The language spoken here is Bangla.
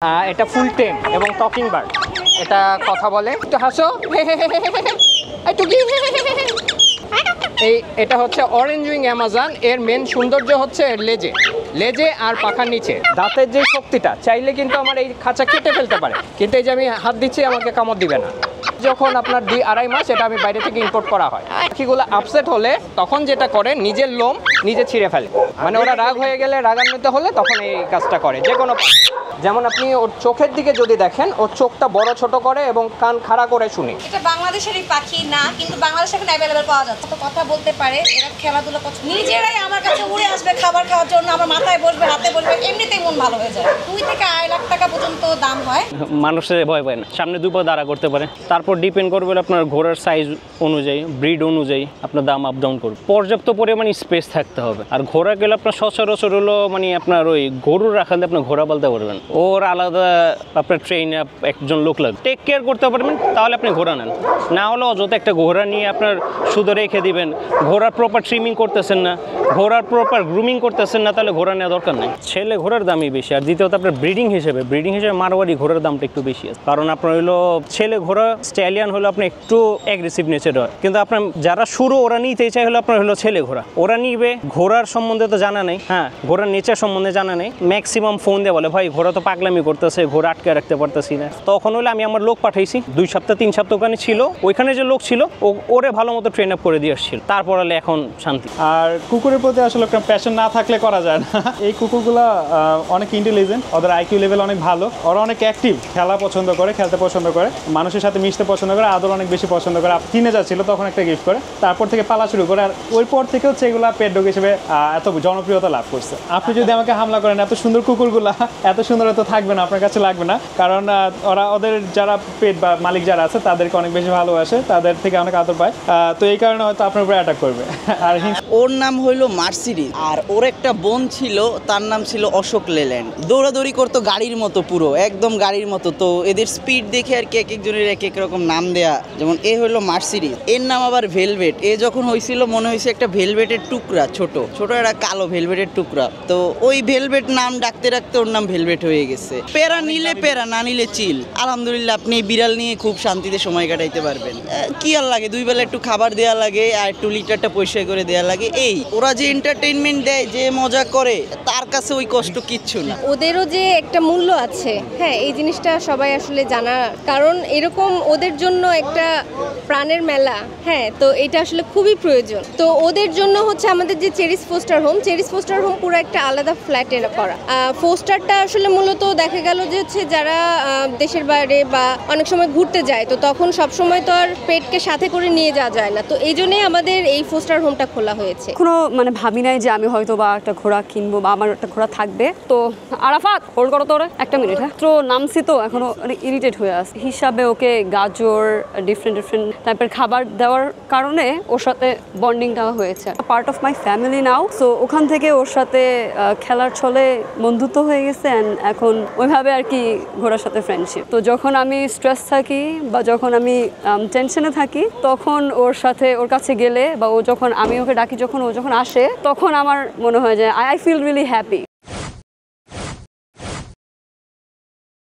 এটা ফুল টেম এবং টকিং বার্ড। এটা কথা বলে, একটু হাসো, একটু কি এটা হচ্ছে অরেঞ্জ উইং অ্যামাজন। এর মেন সৌন্দর্য হচ্ছে এর লেজে আর পাখার নিচে দাঁতের যে শক্তিটা, চাইলে কিন্তু আমার এই খাঁচা কেটে ফেলতে পারে, কিন্তু এই যে আমি হাত দিচ্ছি আমাকে কামড় দিবে না। যখন আপনার 2-2.5 মাস এটা আমি বাইরে থেকে ইম্পোর্ট করা হয়। পাখিগুলো আপসেট হলে তখন যেটা করে নিজের লোম নিজে ছিঁড়ে ফেলে, মানে ওরা রাগ হয়ে গেলে, রাগান্বিত হলে তখন এই কাজটা করে যে কোনো পাখি। যেমন আপনি ওর চোখের দিকে যদি দেখেন, ওর চোখটা বড় ছোট করে এবং কান খাড়া করে শুনি। এটা বাংলাদেশেরই পাখি না, কিন্তু বাংলাদেশে এখন অ্যাভেলেবল পাওয়া যাচ্ছে। তো কথা বলতে পারে, এরা খেলাধুলা করছে, নিজেরাই আমার কাছে উড়ে আসবে খাবার খাওয়ার জন্য, আমার মাথায় বসবে, হাতে বসবে, এমনিতেই মন ভালো হয়ে যায়। 2 থেকে 2.5 লাখ টাকা পর্যন্ত দাম হয়। মানুষের ভয় পায় না, সামনে 2 পা দাঁড়া করতে পারে। তারপর ডিপেন্ড করবে আপনার ঘোড়ার সাইজ অনুযায়ী, ব্রিড অনুযায়ী আপনার দাম আপ ডাউন করবে। পর্যাপ্ত পরিমাণে স্পেস থাকতে হবে। আর ঘোড়া গেলে আপনার সচরাচর হলো মানে আপনার ওই গরুর রাখালে আপনি ঘোড়া পালতে পারবেন, ওর আলাদা আপনার ট্রেন একজন লোক লাগবে, টেক কেয়ার করতে পারবেন, তাহলে আপনি ঘোড়া নেন। না হলে অযথা একটা ঘোড়া নিয়ে আপনার শুধু রেখে দিবেন, ঘোড়ার প্রপার ট্রিমিং করতেছেন না, ঘোড়ার প্রপার গ্রুমিং করতেছেন না, তাহলে ঘোড়া নেওয়া দরকার নেই। ছেলে ঘোড়ার দামই বেশি। আর দ্বিতীয়ত আপনার ব্রিডিং হিসেবে মারোয়ারি ঘোড়ার দামটা একটু বেশি আছে, কারণ আপনার হলো ছেলে ঘোড়া স্ট্যালিয়ান হলো আপনি একটু অ্যাগ্রেসিভ নেচার হয়, কিন্তু আপনার যারা শুরু ওরা নিতে চাই হলো আপনার হলো ছেলে ঘোড়া, ওরা নিবে। ঘোড়ার সম্বন্ধে তো জানা নেই, হ্যাঁ ঘোড়ার নেচার সম্বন্ধে জানা নেই। ম্যাক্সিমাম ফোন দিয়ে বলে ভাই ঘোড়া তো পাগলামি করতেছে, ঘোড়া আটকে রাখতে পারতেছি না। তখন হলে আমি আমার লোক পাঠাইছি, 2 সপ্তাহ 3 সপ্তাহ ওখানে ছিল, ওইখানে যে লোক ছিল ওরে ভালো মতো ট্রেন আপ করে দিয়ে আসছিল, তারপর হলে এখন শান্তি। আর কুকুরের প্রতি আসলে একটা প্যাশন না থাকলে করা যায় না। এই কুকুরগুলা অনেক ইন্টেলিজেন্ট, ওদের আইকিউ লেভেল অনেক ভালো, ওরা অনেক অ্যাক্টিভ, খেলা পছন্দ করে, খেলতে পছন্দ করে, মানুষের সাথে মিশতে পছন্দ করে, আদর অনেক বেশি পছন্দ করে। কিনে যাচ্ছিল তখন একটা গিফট করে, তারপর থেকে পালা শুরু করে, আর ওই পর থেকে হচ্ছে এগুলা পেট ডগ হিসেবে এত জনপ্রিয়তা লাভ করছে। আপনি যদি আমাকে হামলা করেন, এত সুন্দর কুকুরগুলা এত সুন্দর তো থাকবে না, আপনার কাছে লাগবে না, কারণ ওদের যারা পেট বা মালিক যারা আছে তাদেরকে অনেক বেশি ভালোবাসে, তাদের থেকে অনেক আদর পায়, তো এই কারণে হয়তো আপনার উপরে অ্যাটাক করবে। আর ওর নাম হইলো মার্সিডিজ, আর ওর একটা বোন ছিল, তার নাম ছিল অশোক লেল্যান্ড। দৌড়াদৌড়ি করতো গাড়ির মতো, পুরো একদম গাড়ির মতো। তো এদের স্পিড দেখে আর কি এক একজনের এক এক রকম নাম দেয়া। যেমন এ হইলো মার্সিডিজ, এর নাম আবার ভেলভেট। এ যখন হয়েছিল মনে হয়েছে একটা ভেলভেটের টুকরা, ছোট একটা কালো ভেলভেটের টুকরা। তো ওই ভেলভেট নাম ডাকতে ডাকতে ওর নাম ভেলভেট হয়ে গেছে। পেরা নিলে পেরা, না নিলে চিল। আলহামদুলিল্লাহ আপনি বিড়াল নিয়ে খুব শান্তিতে সময় কাটাইতে পারবেন। কি আর লাগে, 2 বেলা একটু খাবার দেওয়া লাগে আর একটু লিটারটা পরিষ্কার করে দেওয়া লাগে। এই ওরা যে এন্টারটেইনমেন্ট দেয়, যে মজা করে, তার কাছে ওই কষ্ট কিচ্ছু না। ওদেরও যে একটা মূল্য আছে, হ্যাঁ এই জিনিসটা সবাই আসলে জানা, কারণ এরকম ওদের জন্য একটা প্রাণের মেলা, হ্যাঁ তো এটা আসলে খুবই প্রয়োজন। তো ওদের জন্য হচ্ছে আমাদের যে চেরিশ ফোস্টার হোম পুরো একটা আলাদা ফ্ল্যাটে করা। ফোস্টারটা আসলে মূলত দেখা গেল যে হচ্ছে যারা দেশের বাইরে বা অনেক সময় ঘুরতে যায়, তো তখন সব সময় তো আর পেটকে সাথে করে নিয়ে যাওয়া যায় না, তো এই জন্যই আমাদের এই ফোস্টার হোমটা খোলা হয়েছে। কোনো মানে ভাবি নাই যে আমি হয়তো বা একটা ঘোড়া কিনবো বা আমার একটা ঘোড়া থাকবে। তো আরাফাত হোল্ড করো, তোরে একটা মিনিট, হ্যাঁ তো নামছি তো এখনো ইরিটেট হয়ে আছে হিসাবে ওকে গাজর ডিফারেন্ট টাইপের খাবার দেওয়ার কারণে ওর সাথে বন্ডিংটা হয়েছে, part of my family now. So ওখান থেকে ওর সাথে খেলার ছলে বন্ধুত্ব হয়ে গেছে, অ্যান্ড এখন ওইভাবে আর কি ঘোড়ার সাথে ফ্রেন্ডশিপ। তো যখন আমি স্ট্রেস থাকি বা যখন আমি টেনশনে থাকি, তখন ওর কাছে গেলে বা আমি ওকে ডাকি, যখন ও আসে, তখন আমার মনে হয় যে আই ফিল রিয়েলি হ্যাপি।